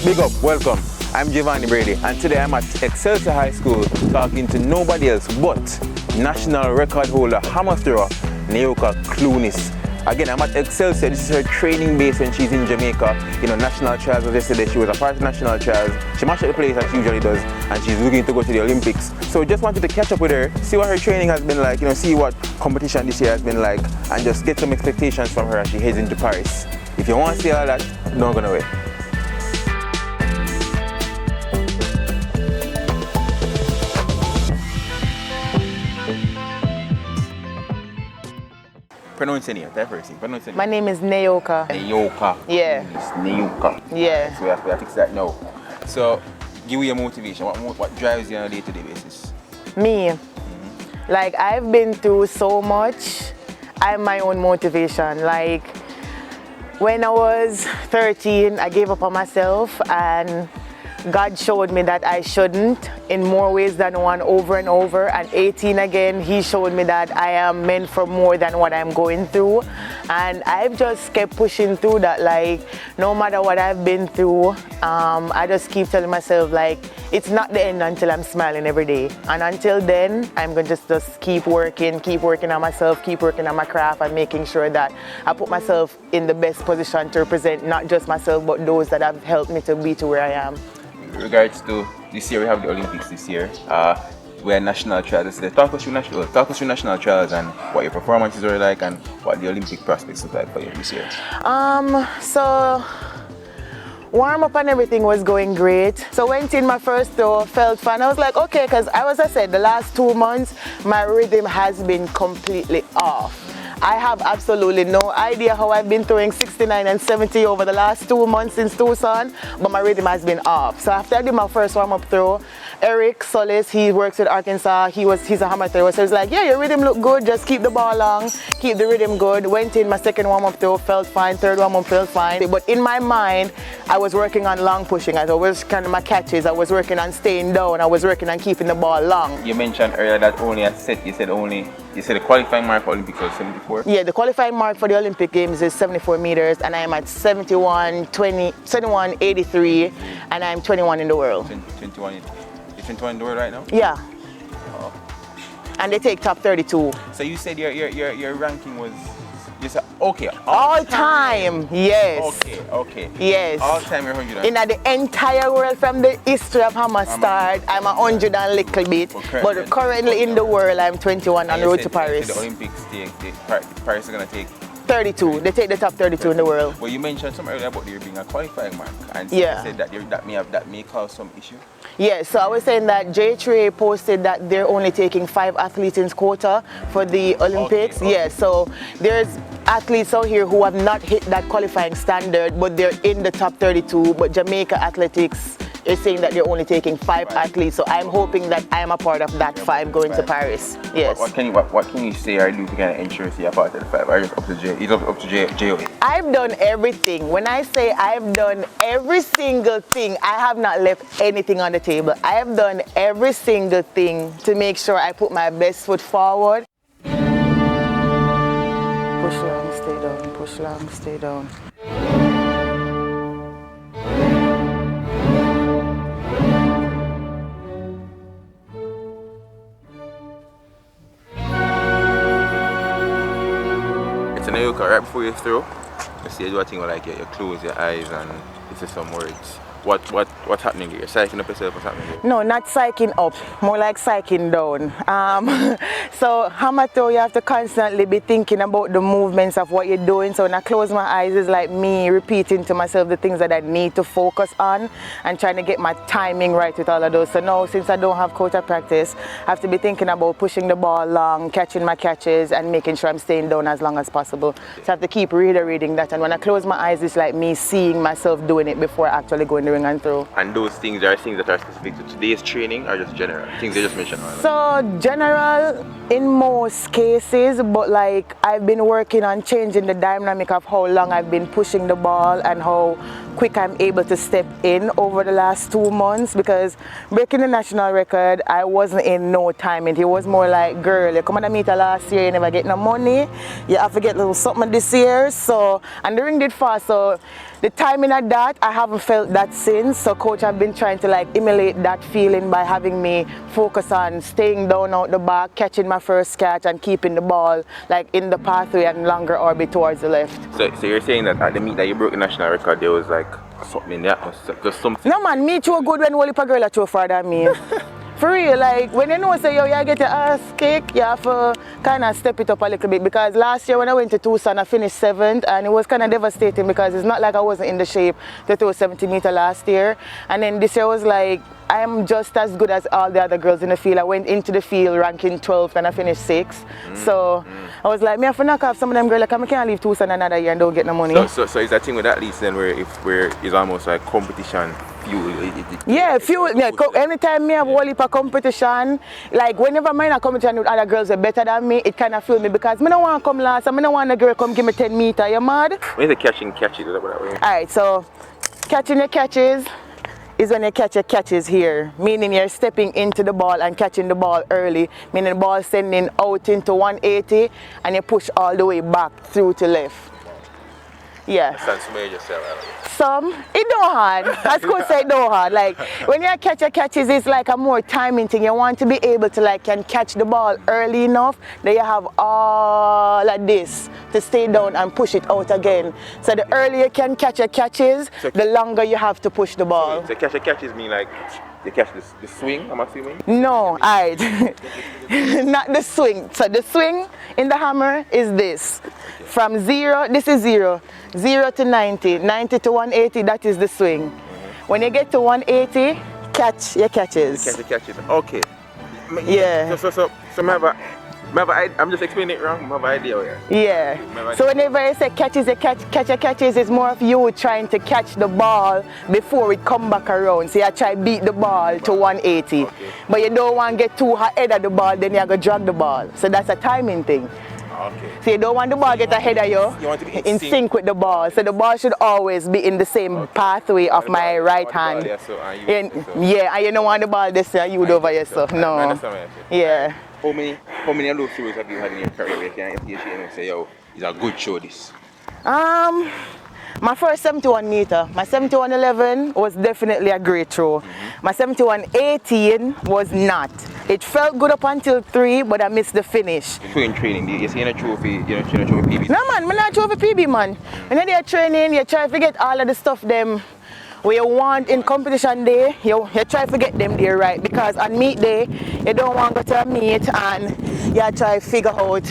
Big up, welcome. I'm Giovanni Brady, and today I'm at Excelsior High School talking to nobody else but national record holder, hammer thrower, Nayoka Clunis. Again, I'm at Excelsior. This is her training base when she's in Jamaica. You know, national trials was yesterday. She was a part of national trials. She mashed up the place as she usually does, and she's looking to go to the Olympics. So just wanted to catch up with her, see what her training has been like, you know, see what competition this year has been like, and just get some expectations from her as she heads into Paris. If you want to see all that, don't go away. Pronounce your name, that first thing. Pronounce your name. My name is Nayoka. Nayoka. Yeah. It's Nayoka. Yeah. So we have to fix that now. So, give me your motivation. What drives you on a day-to-day basis? Me. Like, I've been through so much. I'm my own motivation. Like, when I was 13, I gave up on myself, and God showed me that I shouldn't in more ways than one, over and over. And 18 again, He showed me that I am meant for more than what I'm going through. And I've just kept pushing through that. Like, no matter what I've been through, I just keep telling myself, like, it's not the end until I'm smiling every day. And until then, I'm going to just keep working on myself, keep working on my craft, and making sure that I put myself in the best position to represent not just myself, but those that have helped me to be to where I am. In regards to this year, we have the Olympics this year. We're national trials. Talk us through national trials and what your performances were like and what the Olympic prospects look like for you this year. So warm up and everything was going great. So went in my first throw, felt fun. I was like, okay, because as I said, the last 2 months, my rhythm has been completely off. I have absolutely no idea how I've been throwing 69 and 70 over the last 2 months since Tucson, but my rhythm has been off. So after I did my first warm-up throw, Eric Solis, he works with Arkansas, he's a hammer thrower, so he's like, yeah, your rhythm look good, just keep the ball long, keep the rhythm good. Went in my second warm-up throw, felt fine, third warm-up felt fine. But in my mind, I was working on long pushing, I was kind of my catches, I was working on staying down, I was working on keeping the ball long. You mentioned earlier that only a set, you said the qualifying mark for Olympics was 74? Yeah, the qualifying mark for the Olympic Games is 74 meters, and I'm at 71.83, and I'm 21 in the world. 21 in the world right now? Yeah. Oh. And they take top 32. So you said your ranking was, you said, okay. All time, yes. Okay. Yes. All time you're 100. In the entire world, from the history of hammer start, I'm 100 and little bit. But currently in the world, I'm 21 on road to Paris. The Olympics, Paris is going to take 32. They take the top 32 in the world. Well, you mentioned some earlier about there being a qualifying mark, and so you said that may cause some issue. Yeah, so I was saying that J3 posted that they're only taking 5 athletes in quota for the Olympics. Okay. Yeah, so there's athletes out here who have not hit that qualifying standard, but they're in the top 32. But Jamaica Athletics is saying that they're only taking 5 athletes, so I'm hoping that I'm a part of that 5 going to Paris. Yes. What can you say or do to kind of ensure you're part of the 5? Are you up to JOA? I've done everything. When I say I've done every single thing, I have not left anything on the table. I have done every single thing to make sure I put my best foot forward. Push long, stay down, push long, stay down. Nayoka, right before you throw, you see you do a thing where like you close your eyes and you say some words. What's happening here? You're psyching up yourself, what's happening here? No, not psyching up, more like psyching down. So hammer throw, you have to constantly be thinking about the movements of what you're doing. So when I close my eyes, it's like me repeating to myself the things that I need to focus on and trying to get my timing right with all of those. So now, since I don't have quota practice, I have to be thinking about pushing the ball long, catching my catches, and making sure I'm staying down as long as possible. So I have to keep reiterating that. And when I close my eyes, it's like me seeing myself doing it before actually going to ring and throw. And those things are things that are specific to today's training or just general? Things you just mentioned? So general in most cases, but like I've been working on changing the dynamic of how long I've been pushing the ball and how quick I'm able to step in over the last 2 months, because breaking the national record, I wasn't in no time. It was more like, girl, you come and meet her last year, you never get no money, you have to get a little something this year. So, and the ring did fast, so The timing of that, I haven't felt that since. So coach have been trying to like emulate that feeling by having me focus on staying down out the back, catching my first catch and keeping the ball like in the pathway and longer orbit towards the left. So you're saying that at the meet that you broke the national record, there was like something in the atmosphere, just something? No man, me too good when only a girl throw farther than me. For real, like when you know say yo, you get your ass kicked, you have to kind of step it up a little bit, because last year when I went to Tucson, I finished 7th and it was kind of devastating because it's not like I wasn't in the shape to throw 70 meter last year. And then this year was like, I am just as good as all the other girls in the field. I went into the field ranking 12th and I finished 6th. So I was like, me have to knock off some of them girls, like I can't leave Tucson another year and don't get no money. So is that thing with that least then where it's almost like competition fuel? Yeah, fuel. Yeah, anytime me have a heap of competition, like whenever I'm in a competition with other girls that are better than me, it kind of fuels me because I don't want to come last and I don't want a girl come give me 10 meters. You mad? When is the catching catches? Alright, so catching your catches is when you catch your catches here, meaning you're stepping into the ball and catching the ball early, meaning the ball sending out into 180 and you push all the way back through to left. Yeah. Some, it don't hard. As coach said, it don't hard. Like when you catch your catches, it's like a more timing thing. You want to be able to like can catch the ball early enough that you have all of this to stay down and push it out again. So the earlier you can catch your catches, the longer you have to push the ball. So catch your catches mean like you catch the swing, I'm assuming? No, alright. Not the swing. So the swing in the hammer is this. From 0, this is 0. 0 to 90. 90 to 180, that is the swing. When you get to 180, catch your catches. Catch your catches. Okay. Yeah. So I'm just explaining it wrong. I have an idea here. Yeah. So whenever you say catches, catch your catches, it's more of you trying to catch the ball before it come back around. So you try beat the ball to 180. Okay. But you don't want to get too ahead of the ball, then you're going to drag the ball. So that's a timing thing. Okay. So you don't want the ball get ahead of you. You want to be in sync with the ball. So the ball should always be in the same pathway of my right hand. And you don't want the ball this and you over yourself. No. Yeah. How many of those shows have you had in your career where you can say, yo, it's a good show this? My first 71 meter, my 71.11 was definitely a great throw. My 71.18 was not. It felt good up until 3, but I missed the finish. Before in training, you see any trophy, PB? No man, I'm not trophy PB man. When you're training, you try to get all of the stuff them where you want in competition day, you try to get them there right, because on meet day, you don't want to go to a meet and you try to figure out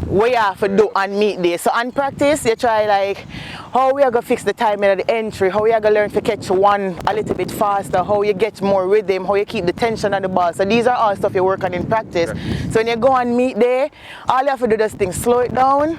what you have to do on meet day. So on practice, you try like how we are going to fix the timing of the entry, how we are going to learn to catch one a little bit faster, how you get more rhythm, how you keep the tension on the ball. So these are all stuff you work on in practice. So when you go on meet day, all you have to do is things, slow it down.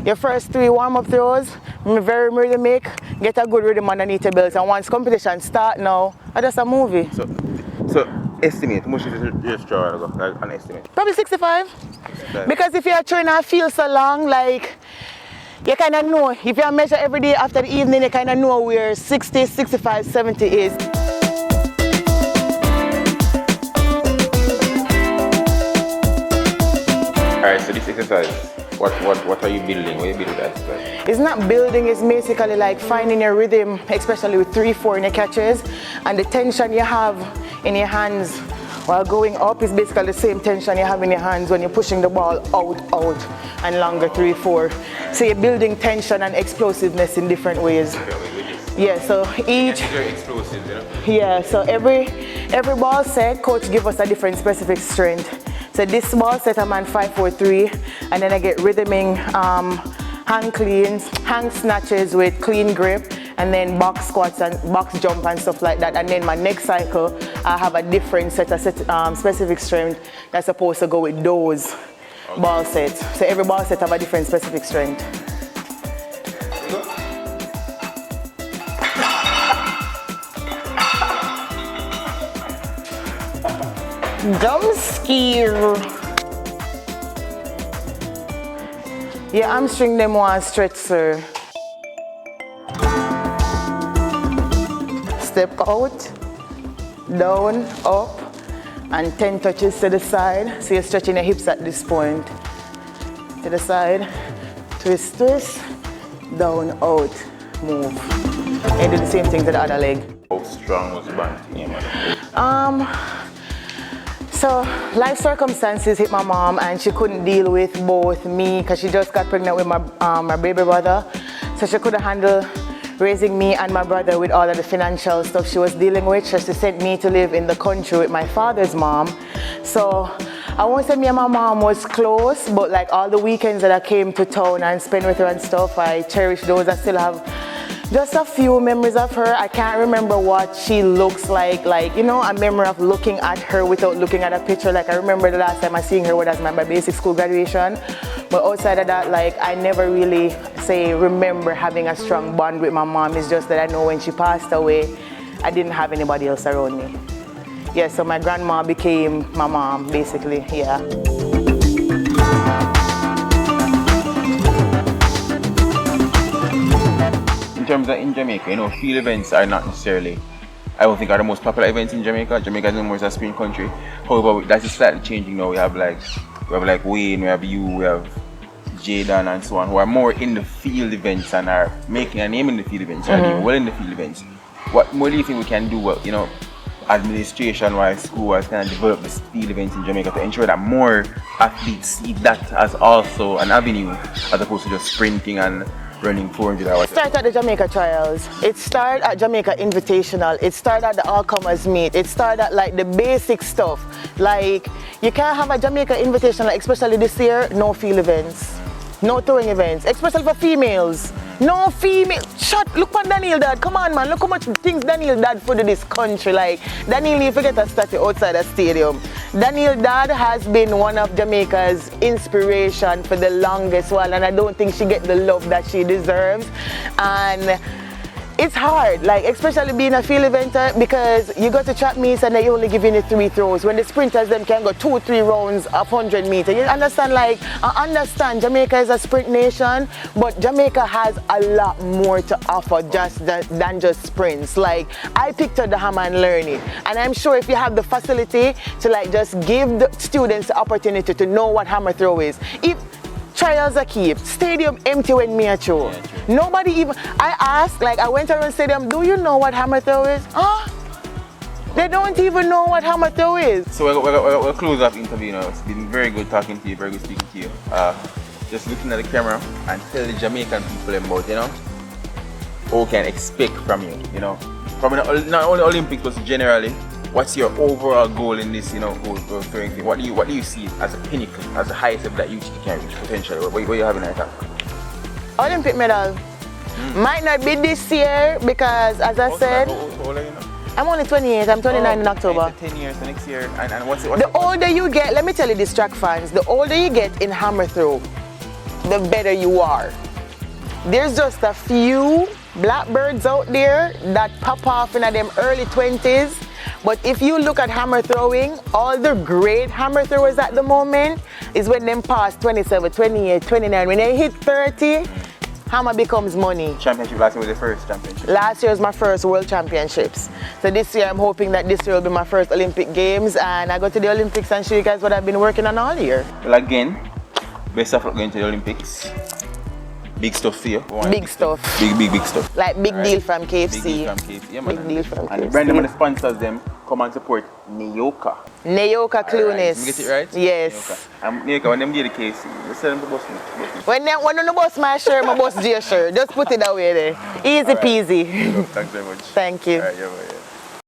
Your first 3 warm-up throws, very rhythmic, get a good rhythm underneath your belt, and once competition start now, it's just a movie. So estimate, how much is your straw, like an estimate? Probably 65. Because if you're trying to feel so long, like, you kind of know, if you measure every day after the evening, you kind of know where 60, 65, 70 is. Alright, so this exercise, what are you building? What are you building that? It's not building, it's basically like finding your rhythm, especially with 3-4 in your catches, and the tension you have in your hands while going up is basically the same tension you have in your hands when you're pushing the ball out, and longer 3-4. So you're building tension and explosiveness in different ways. Yeah, so each. Very explosive, you know? Yeah, so every ball set, coach give us a different specific strength. So this ball set I'm on 5-4-3, and then I get rhythming hang cleans, hang snatches with clean grip, and then box squats and box jump and stuff like that. And then my next cycle, I have a different set of specific strength that's supposed to go with those ball sets. So every ball set have a different specific strength. Jump scare. Yeah, hamstring them one stretch, sir. Step out, down, up, and 10 touches to the side. So you're stretching your hips at this point. To the side, twist, twist, down, out. move. And do the same thing to the other leg. How strong was the band? So life circumstances hit my mom and she couldn't deal with both me because she just got pregnant with my baby brother. So she couldn't handle raising me and my brother with all of the financial stuff she was dealing with. So she sent me to live in the country with my father's mom. So I won't say me and my mom was close, but like all the weekends that I came to town and spent with her and stuff, I cherish those. I still have just a few memories of her. I can't remember what she looks like, you know, a memory of looking at her without looking at a picture. Like I remember the last time I seen her was my basic school graduation. But outside of that, like I never really remember having a strong bond with my mom. It's just that I know when she passed away, I didn't have anybody else around me. Yeah, so my grandma became my mom, basically, yeah. In terms of in Jamaica, you know, field events are not necessarily, I don't think are the most popular events in Jamaica. Jamaica is the most sprint country. However, that is slightly changing now. We have like Wayne, we have you, we have Jaden and so on, who are more in the field events and are making a name in the field events, are doing well in the field events. What more do you think we can do, you know, administration-wise, school-wise, kind of develop this field events in Jamaica to ensure that more athletes see that as also an avenue as opposed to just sprinting and running 400 hours? It started at the Jamaica Trials. It started at Jamaica Invitational. It started at the All-Comers Meet. It started at like the basic stuff. Like you can't have a Jamaica Invitational, especially this year, no field events, no touring events, especially for females. No female. Look at Daniel Dad. Come on, man. Look how much things Daniel Dad put in this country. Like, Daniel, you forget to statue outside the stadium. Daniel Dad has been one of Jamaica's inspiration for the longest while, and I don't think she gets the love that she deserves. And it's hard, like especially being a field eventer, because you go to track meets and they only give you 3 throws. When the sprinters them can go 2-3 rounds of 100 meters. You understand? Like I understand Jamaica is a sprint nation, but Jamaica has a lot more to offer than just sprints. Like I picked up the hammer and learned it, and I'm sure if you have the facility to like just give the students the opportunity to know what hammer throw is. If trials are keep, stadium empty when me a throw. Yeah, nobody even, I asked, like I went around stadium, do you know what hammer throw is? Huh? They don't even know what hammer throw is. So we'll close up interview now. It's been very good talking to you, very good speaking to you. Just looking at the camera and tell the Jamaican people about, you know, what we can expect from you, you know. From not only Olympics, but generally, what's your overall goal in this, you know, throwing thing? What do you see as a pinnacle, as the highest level that you can reach potentially? What are you having right now? Olympic medal. Might not be this year because, as I said, how old are you now? I'm only 28. I'm 29 in October. 10 years the next year. And what's the older you get, let me tell you this, track fans, the older you get in hammer throw, the better you are. There's just a few blackbirds out there that pop off in them early 20s. But if you look at hammer throwing, all the great hammer throwers at the moment is when them pass 27, 28, 29. When they hit 30, hammer becomes money. Championship last year was the first championship? Last year was my first World Championships. So this year I'm hoping that this year will be my first Olympic Games, and I go to the Olympics and show you guys what I've been working on all year. Well, again, best of luck going to the Olympics. Big stuff for you. Big stuff. Big stuff. Like big deal from KFC. Big deal from KFC. Yeah, man. Big deal from KFC. And brand them and the sponsors them come and support Nayoka. Nayoka Clunis. You get it right? Yes. Nayoka, when them get the KFC, let's sell them to boss me. When you boss my shirt, my boss J shirt. Just put it away there. Easy peasy. Thanks very much. Thank you. All right, yeah.